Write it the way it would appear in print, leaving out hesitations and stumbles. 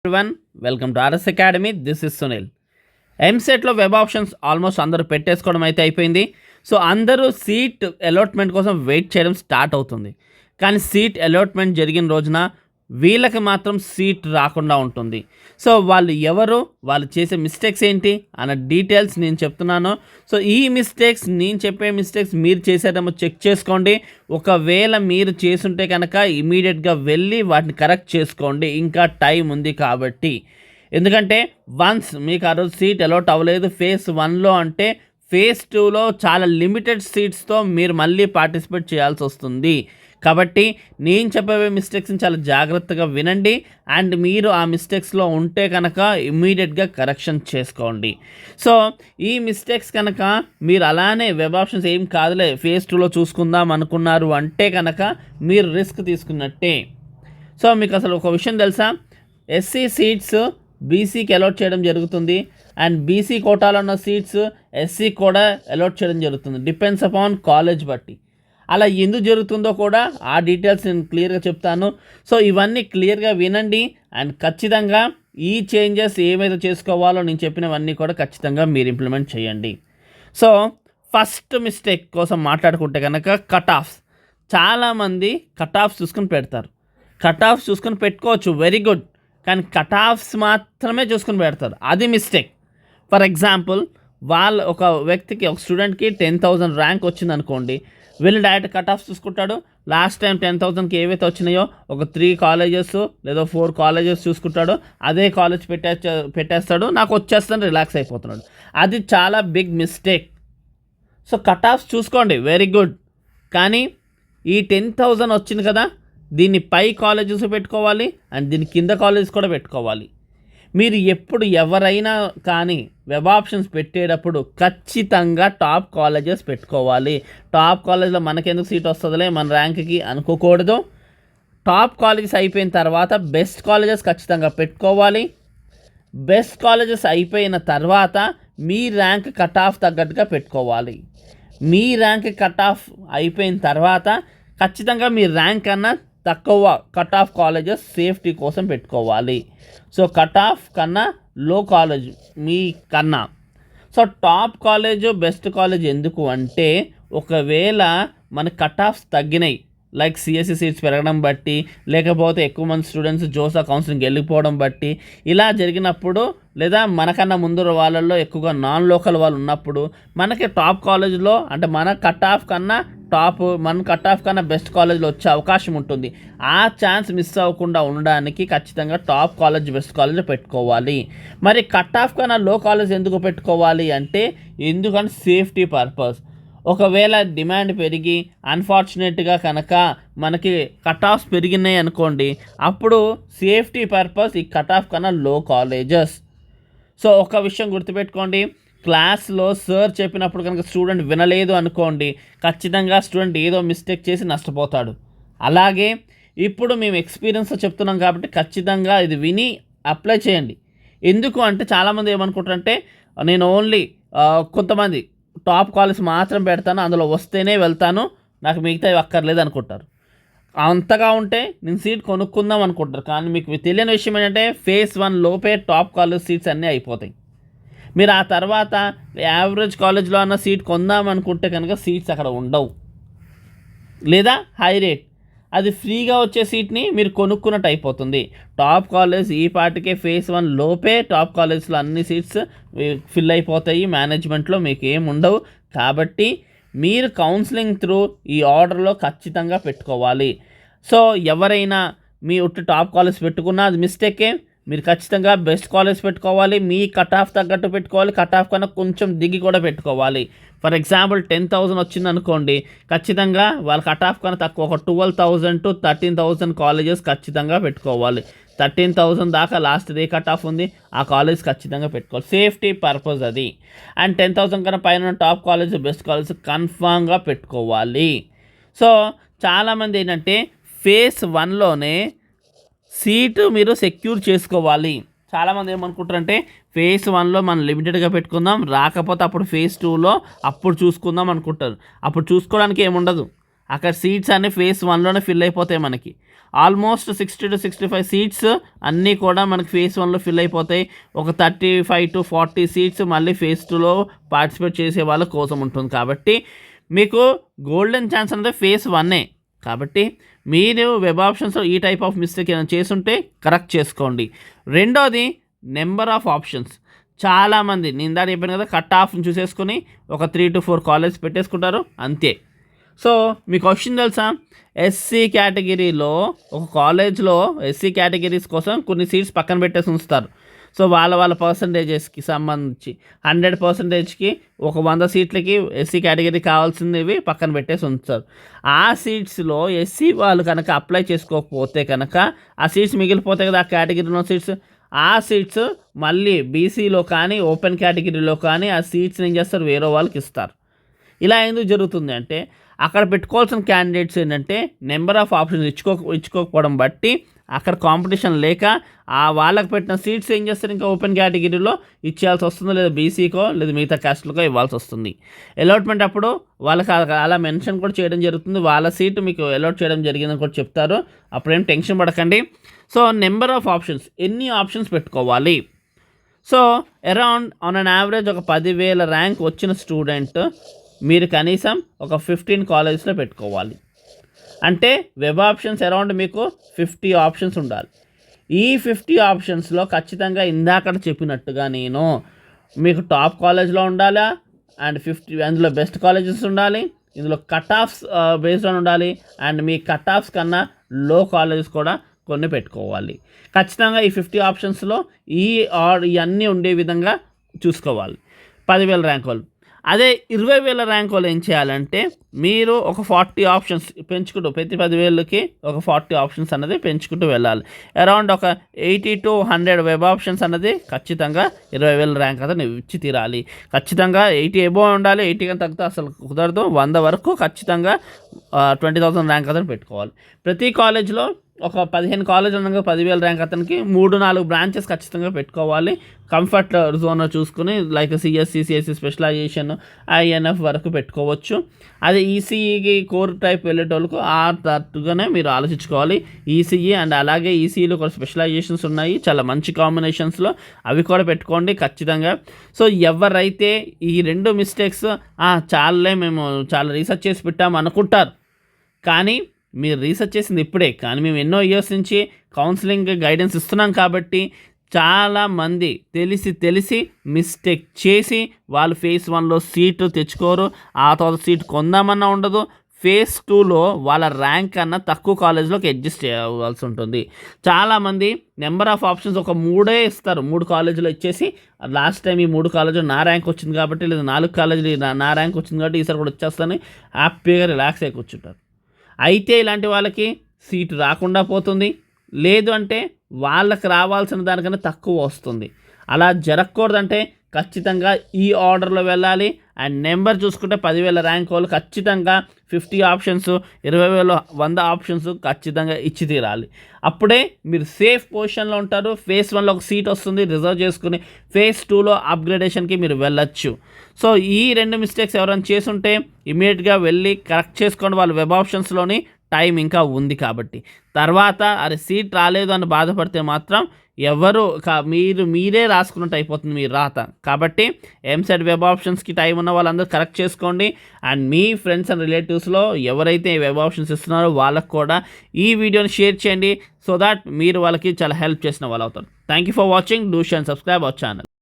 Everyone, welcome to RS academy. This is Sunil. ఎంసెట్లో web options almost అందరూ పెట్టేసుకోవడం అయితే అయిపోయింది. సో అందరూ సీట్ అలాట్మెంట్ కోసం వెయిట్ చేయడం స్టార్ట్ అవుతుంది. కానీ సీట్ అలాట్మెంట్ జరిగిన రోజున వీళ్ళకి మాత్రం సీట్ రాకుండా ఉంటుంది. సో వాళ్ళు ఎవరు, వాళ్ళు చేసే మిస్టేక్స్ ఏంటి అన్న డీటెయిల్స్ నేను చెప్తున్నాను. సో ఈ మిస్టేక్స్, నేను చెప్పే మిస్టేక్స్ మీరు చేసేదేమో చెక్ చేసుకోండి. ఒకవేళ మీరు చేసుంటే కనుక ఇమీడియట్గా వెళ్ళి వాటిని కరెక్ట్ చేసుకోండి, ఇంకా టైం ఉంది కాబట్టి. ఎందుకంటే వన్స్ మీకు ఆ రోజు సీట్ అలాట్ అవ్వలేదు ఫేజ్ 1లో అంటే ఫేజ్ 2లో చాలా లిమిటెడ్ సీట్స్తో మీరు మళ్ళీ పార్టిసిపేట్ చేయాల్సి వస్తుంది. కాబట్టి నేను చెప్పే మిస్టేక్స్ని చాలా జాగ్రత్తగా వినండి. అండ్ మీరు ఆ మిస్టేక్స్లో ఉంటే కనుక ఇమ్మీడియట్గా కరెక్షన్ చేసుకోండి. సో ఈ మిస్టేక్స్ కనుక మీరు అలానే వెబ్ ఆప్షన్స్ ఏం కాదులే ఫేజ్ 2లో చూసుకుందాం అనుకున్నారు అంటే కనుక మీరు రిస్క్ తీసుకున్నట్టే. సో మీకు అసలు ఒక విషయం తెలుసా, ఎస్సీ సీట్స్ బీసీకి అలాట్ చేయడం జరుగుతుంది. అండ్ బీసీ కోటాలో ఉన్న సీట్స్ ఎస్సీ కూడా అలాట్ చేయడం జరుగుతుంది, డిపెండ్స్ అపాన్ కాలేజ్ బట్టి. అలా ఎందుకు జరుగుతుందో కూడా ఆ డీటెయిల్స్ నేను క్లియర్గా చెప్తాను. సో ఇవన్నీ క్లియర్గా వినండి. అండ్ ఖచ్చితంగా ఈ చేంజెస్ ఏమైతే చేసుకోవాలో నేను చెప్పినవన్నీ కూడా ఖచ్చితంగా మీరు ఇంప్లిమెంట్ చేయండి. సో ఫస్ట్ మిస్టేక్ కోసం మాట్లాడుకుంటే కనుక కట్ ఆఫ్స్. చాలామంది కట్ ఆఫ్స్ చూసుకొని పెడతారు. కట్ ఆఫ్స్ చూసుకొని పెట్టుకోవచ్చు, వెరీ గుడ్. కానీ కట్ ఆఫ్స్ మాత్రమే చూసుకొని పెడతారు, అది మిస్టేక్. ఫర్ ఎగ్జాంపుల్, ఒక వ్యక్తికి, ఒక స్టూడెంట్కి 10,000 ర్యాంక్ వచ్చింది అనుకోండి. వీళ్ళు డైరెక్ట్ కట్ ఆఫ్స్ చూసుకుంటాడు. లాస్ట్ టైం 10,000కి ఏవైతే వచ్చినాయో ఒక 3 కాలేజెస్ లేదా 4 కాలేజెస్ చూసుకుంటాడు. అదే కాలేజ్ పెట్టేస్తాడు, నాకు వచ్చేస్తాను రిలాక్స్ అయిపోతున్నాడు. అది చాలా big mistake. So cut offs చూసుకోండి, వెరీ గుడ్. కానీ ఈ 10,000 వచ్చింది కదా, దీన్ని పై కాలేజెస్ పెట్టుకోవాలి అండ్ దీని కింద కాలేజెస్ కూడా పెట్టుకోవాలి. మీరు ఎప్పుడు ఎవరైనా కానీ వెబ్ ఆప్షన్స్ పెట్టేటప్పుడు ఖచ్చితంగా టాప్ కాలేజెస్ పెట్టుకోవాలి. టాప్ కాలేజ్లో మనకెందుకు సీట్ వస్తుందిలే మన ర్యాంక్కి అనుకోకూడదు. టాప్ కాలేజెస్ అయిపోయిన తర్వాత బెస్ట్ కాలేజెస్ ఖచ్చితంగా పెట్టుకోవాలి. బెస్ట్ కాలేజెస్ అయిపోయిన తర్వాత మీ ర్యాంక్ కట్ ఆఫ్ తగ్గట్టుగా పెట్టుకోవాలి. మీ ర్యాంక్ కట్ ఆఫ్ అయిపోయిన తర్వాత ఖచ్చితంగా మీ ర్యాంక్ కన్నా తక్కువ కట్ ఆఫ్ కాలేజెస్ సేఫ్టీ కోసం పెట్టుకోవాలి. సో కట్ ఆఫ్ కన్నా లో కాలేజ్ మీ కన్నా. So top college, best college ఎందుకు అంటే, ఒకవేళ మన కట్ ఆఫ్స్ తగ్గినాయి, లైక్ సిఎస్సి సీట్స్ పెరగడం బట్టి, లేకపోతే ఎక్కువ మంది స్టూడెంట్స్ జోసా కౌన్సిలింగ్ వెళ్ళిపోవడం బట్టి, ఇలా జరిగినప్పుడు, లేదా మనకన్నా ముందు వాళ్ళల్లో ఎక్కువగా నాన్ లోకల్ వాళ్ళు ఉన్నప్పుడు మనకి టాప్ కాలేజ్లో అంటే మన కట్ ఆఫ్ కన్నా బెస్ట్ కాలేజ్లో వచ్చే అవకాశం ఉంటుంది. ఆ ఛాన్స్ మిస్ అవ్వకుండా ఉండడానికి ఖచ్చితంగా టాప్ కాలేజ్, బెస్ట్ కాలేజ్ పెట్టుకోవాలి. మరి కట్ ఆఫ్ కన్నా లో కాలేజ్ ఎందుకు పెట్టుకోవాలి అంటే, ఎందుకంటే సేఫ్టీ పర్పస్. ఒకవేళ డిమాండ్ పెరిగి అన్ఫార్చునేట్గా కనుక మనకి కట్ ఆఫ్స్ పెరిగినాయి అనుకోండి, అప్పుడు సేఫ్టీ పర్పస్ ఈ కట్ ఆఫ్ కన్నా లో కాలేజెస్. సో ఒక విషయం గుర్తుపెట్టుకోండి, క్లాస్లో సార్ చెప్పినప్పుడు కనుక స్టూడెంట్ వినలేదు అనుకోండి, ఖచ్చితంగా స్టూడెంట్ ఏదో మిస్టేక్ చేసి నష్టపోతాడు. అలాగే ఇప్పుడు మేము ఎక్స్పీరియన్స్తో చెప్తున్నాం కాబట్టి ఖచ్చితంగా ఇది విని అప్లై చేయండి. ఎందుకు అంటే చాలామంది ఏమనుకుంటారంటే, నేను ఓన్లీ కొంతమంది టాప్ కాలేజ్ మాత్రం పెడతాను, అందులో వస్తేనే వెళ్తాను, నాకు మిగతావి అక్కర్లేదు అనుకుంటారు. అంతగా ఉంటే నేను సీట్ కొనుక్కుందాం అనుకుంటారు. కానీ మీకు తెలియని విషయం ఏంటంటే, ఫేజ్ 1 లోపే టాప్ కాలేజ్ సీట్స్ అన్నీ అయిపోతాయి. మీరు ఆ తర్వాత యావరేజ్ కాలేజ్లో అన్న సీట్ కొందాం అనుకుంటే కనుక సీట్స్ అక్కడ ఉండవు, లేదా హై రేట్, అది ఫ్రీగా వచ్చే సీట్ని మీరు కొనుక్కున్నట్టు అయిపోతుంది. టాప్ కాలేజ్ ఈ పాటికే ఫేజ్ 1 లోపే టాప్ కాలేజ్లో అన్ని సీట్స్ ఫిల్ అయిపోతాయి, మేనేజ్మెంట్లో మీకు ఏం ఉండవు. కాబట్టి మీరు కౌన్సిలింగ్ త్రూ ఈ ఆర్డర్లో ఖచ్చితంగా పెట్టుకోవాలి. సో ఎవరైనా మీ టాప్ కాలేజ్ పెట్టుకున్నా అది మిస్టేకే. మీరు ఖచ్చితంగా బెస్ట్ కాలేజ్ పెట్టుకోవాలి, మీ కట్ ఆఫ్ తగ్గట్టు పెట్టుకోవాలి, కట్ ఆఫ్ కన్నా కొంచెం దిగి కూడా పెట్టుకోవాలి. ఫర్ ఎగ్జాంపుల్ 10,000 వచ్చింది అనుకోండి, ఖచ్చితంగా వాళ్ళ కట్ ఆఫ్ కన్నా తక్కువ ఒక 12,000 to 13,000 కాలేజెస్ ఖచ్చితంగా పెట్టుకోవాలి. 13,000 దాకా లాస్ట్ ఏ కట్ ఆఫ్ ఉంది ఆ కాలేజ్ ఖచ్చితంగా పెట్టుకోవాలి, సేఫ్టీ పర్పస్ అది. అండ్ 10,000 కన్నా పైన టాప్ కాలేజ్, బెస్ట్ కాలేజ్ కన్ఫామ్గా పెట్టుకోవాలి. సో చాలామంది ఏంటంటే ఫేజ్ 1లోనే సీటు మీరు సెక్యూర్ చేసుకోవాలి. చాలామంది ఏమనుకుంటారంటే, ఫేజ్ 1లో మనం లిమిటెడ్గా పెట్టుకుందాం, రాకపోతే అప్పుడు ఫేజ్ 2లో అప్పుడు చూసుకుందాం అనుకుంటారు. అప్పుడు చూసుకోవడానికి ఏముండదు, అక్కడ సీట్స్ అన్నీ ఫేజ్ 1లోనే ఫిల్ అయిపోతాయి మనకి. ఆల్మోస్ట్ 60 to 65 సీట్స్ అన్నీ కూడా మనకి ఫేజ్ 1లో ఫిల్ అయిపోతాయి. ఒక 35 to 40 సీట్స్ మళ్ళీ ఫేజ్ 2లో పార్టిసిపేట్ చేసే వాళ్ళ కోసం ఉంటుంది. కాబట్టి మీకు గోల్డెన్ ఛాన్స్ అనేది ఫేజ్ 1ఏ. కాబట్టి మీరు వెబ్ ఆప్షన్స్లో ఈ టైప్ ఆఫ్ మిస్టేక్ ఏమైనా చేసుంటే కరెక్ట్ చేసుకోండి. రెండోది నెంబర్ ఆఫ్ ఆప్షన్స్. చాలామంది నేను ఇందాక చెప్పాను కదా, కట్ ఆఫ్ని చూసేసుకొని ఒక 3 to 4 కాలేజ్ పెట్టేసుకుంటారు అంతే. సో మీకు క్వశ్చన్ తెలుసా, ఎస్సీ కేటగిరీలో ఒక కాలేజ్లో ఎస్సీ కేటగిరీస్ కోసం కొన్ని సీట్స్ పక్కన పెట్టేసి ఉంచుతారు. సో వాళ్ళ పర్సంటేజెస్కి సంబంధించి 100%కి ఒక 100 సీట్లకి ఎస్సీ కేటగిరీ కావాల్సినవి పక్కన పెట్టేసి ఉంచుతారు. ఆ సీట్స్లో ఎస్సీ వాళ్ళు కనుక అప్లై చేసుకోకపోతే కనుక ఆ సీట్స్ మిగిలిపోతాయి కదా, ఆ కేటగిరీలో సీట్స్. ఆ సీట్స్ మళ్ళీ బీసీలో కానీ ఓపెన్ కేటగిరీలో కానీ ఆ సీట్స్ని ఏం చేస్తారు, వేరే వాళ్ళకి ఇస్తారు. ఇలా ఎందుకు జరుగుతుంది అంటే అక్కడ పెట్టుకోవాల్సిన క్యాండిడేట్స్ ఏంటంటే నెంబర్ ఆఫ్ ఆప్షన్స్ ఇచ్చుకోకపోవడం బట్టి అక్కడ కాంపిటీషన్ లేక ఆ వాళ్ళకి పెట్టిన సీట్స్ ఏం చేస్తారు, ఇంకా ఓపెన్ కేటగిరీలో ఇచ్చేయాల్సి వస్తుంది, లేదా బీసీకో లేదా మిగతా క్యాస్ట్లకో ఇవ్వాల్సి వస్తుంది. అలాట్మెంట్ అప్పుడు వాళ్ళకి అలా మెన్షన్ కూడా చేయడం జరుగుతుంది, వాళ్ళ సీటు మీకు అలాట్ చేయడం జరిగిందని కూడా చెప్తారు. అప్పుడేం టెన్షన్ పడకండి. సో నెంబర్ ఆఫ్ ఆప్షన్స్, ఎన్ని ఆప్షన్స్ పెట్టుకోవాలి. So around on an average ఒక 10,000 ర్యాంక్ వచ్చిన స్టూడెంట్ మీరు కనీసం ఒక 15 కాలేజెస్లో పెట్టుకోవాలి. అంటే వెబ్ ఆప్షన్స్ అరౌండ్ మీకు 50 ఆప్షన్స్ ఉండాలి. ఈ 50 ఆప్షన్స్లో ఖచ్చితంగా ఇందాక చెప్పినట్టుగా నేను మీకు టాప్ కాలేజ్లో ఉండాలా, అండ్ 50 అందులో బెస్ట్ కాలేజెస్ ఉండాలి, ఇందులో కట్ ఆఫ్స్ బేస్డ్ ఆన్ ఉండాలి, అండ్ మీ కట్ ఆఫ్స్ కన్నా లో కాలేజెస్ కూడా కొన్ని పెట్టుకోవాలి. ఖచ్చితంగా ఈ 50 ఆప్షన్స్లో ఇవన్నీ ఉండే విధంగా చూసుకోవాలి. 10,000 ర్యాంక్ వాళ్ళు. అదే 20,000 ర్యాంక్ వాళ్ళు ఏం చేయాలంటే మీరు ఒక 40 ఆప్షన్స్ పెంచుకుంటూ, ప్రతి 10,000కి ఒక 40 ఆప్షన్స్ అన్నది పెంచుకుంటూ వెళ్ళాలి. అరౌండ్ ఒక 80 to 100 వెబ్ ఆప్షన్స్ అన్నది ఖచ్చితంగా 20,000 ర్యాంక్ అతను ఇచ్చి తీరాలి. ఖచ్చితంగా 80 ఎబో ఉండాలి, 80 కన్నా తగ్గితే అసలు కుదరదు. 100 వరకు ఖచ్చితంగా 20,000 ర్యాంక్ అతను పెట్టుకోవాలి. ప్రతి కాలేజ్లో ఒక 15 కాలేజ్ ఉండగా 10,000 ర్యాంక్ అతనికి 3-4 బ్రాంచెస్ ఖచ్చితంగా పెట్టుకోవాలి. కంఫర్ట్ జోన్ చూసుకుని like CSC, CSC specialization, INF వరకు పెట్టుకోవచ్చు. అదే ఈసీఈకి కోర్ టైప్ వెళ్ళేటోళ్ళకు ఆ తట్టుగానే మీరు ఆలోచించుకోవాలి. ఈసీఈ అండ్ అలాగే ఈసీఈలో కూడా స్పెషలైజేషన్స్ ఉన్నాయి, చాలా మంచి కాంబినేషన్స్లో, అవి కూడా పెట్టుకోండి ఖచ్చితంగా. సో ఎవరైతే ఈ 2 మిస్టేక్స్ చాలే మేము చాలా రీసెర్చ్ చేసి పెట్టాము అనుకుంటారు, కానీ మీరు రీసెర్చ్ చేసింది ఇప్పుడే, కానీ మేము ఎన్నో ఇయర్స్ నుంచి కౌన్సిలింగ్ గైడెన్స్ ఇస్తున్నాం కాబట్టి చాలామంది తెలిసి మిస్టేక్ చేసి వాళ్ళు ఫేజ్ 1లో సీటు తెచ్చుకోరు, ఆ తర్వాత సీట్ కొందామన్నా ఉండదు, ఫేజ్ 2లో వాళ్ళ ర్యాంక్ కన్నా తక్కువ కాలేజ్లోకి అడ్జస్ట్ చేయవలసి ఉంటుంది. చాలామంది నెంబర్ ఆఫ్ ఆప్షన్స్ ఒక 3 ఇస్తారు, 3 కాలేజీలో ఇచ్చేసి లాస్ట్ టైం ఈ 3 కాలేజీలో నా ర్యాంక్ వచ్చింది కాబట్టి, లేదా 4 కాలేజీలు నా ర్యాంక్ వచ్చింది కాబట్టి ఈసారి కూడా వచ్చేస్తానని హ్యాపీగా రిలాక్స్ అయి కూర్చుంటారు. అయితే ఇలాంటి వాళ్ళకి సీటు రాకుండా పోతుంది, లేదు అంటే వాళ్ళకి రావాల్సిన దానికన్నా తక్కువ వస్తుంది. అలా జరగకూడదంటే ఖచ్చితంగా ఈ ఆర్డర్లో వెళ్ళాలి. అండ్ నెంబర్ చూసుకుంటే 10,000 ర్యాంక్ వాళ్ళు ఖచ్చితంగా 50 ఆప్షన్స్, 20,000 100 ఆప్షన్స్ ఖచ్చితంగా ఇచ్చి తీరాలి. అప్పుడే మీరు సేఫ్ పొజిషన్లో ఉంటారు. ఫేజ్ 1లో ఒక సీట్ వస్తుంది, రిజర్వ్ చేసుకుని ఫేజ్ 2లో అప్గ్రేడేషన్కి మీరు వెళ్ళొచ్చు. సో ఈ 2 మిస్టేక్స్ ఎవరైనా చేసుంటే ఇమీడియట్గా వెళ్ళి కరెక్ట్ చేసుకోండి. వాళ్ళ వెబ్ ఆప్షన్స్లోని టైం ఇంకా ఉంది కాబట్టి. తర్వాత అరే సీట్ రాలేదు అని బాధపడితే మాత్రం ఎవరు మీరే రాసుకున్నట్టు అయిపోతుంది మీ రాత. కాబట్టి ఎంసెట్ వెబ్ ఆప్షన్స్కి టైం ఉన్న వాళ్ళందరూ కరెక్ట్ చేసుకోండి. అండ్ మీ ఫ్రెండ్స్ అండ్ రిలేటివ్స్లో ఎవరైతే వెబ్ ఆప్షన్స్ ఇస్తున్నారో వాళ్ళకు కూడా ఈ వీడియోని షేర్ చేయండి, సో దాట్ మీరు వాళ్ళకి చాలా హెల్ప్ చేసిన వాళ్ళు అవుతారు. Thank you for watching. Do share and subscribe our channel.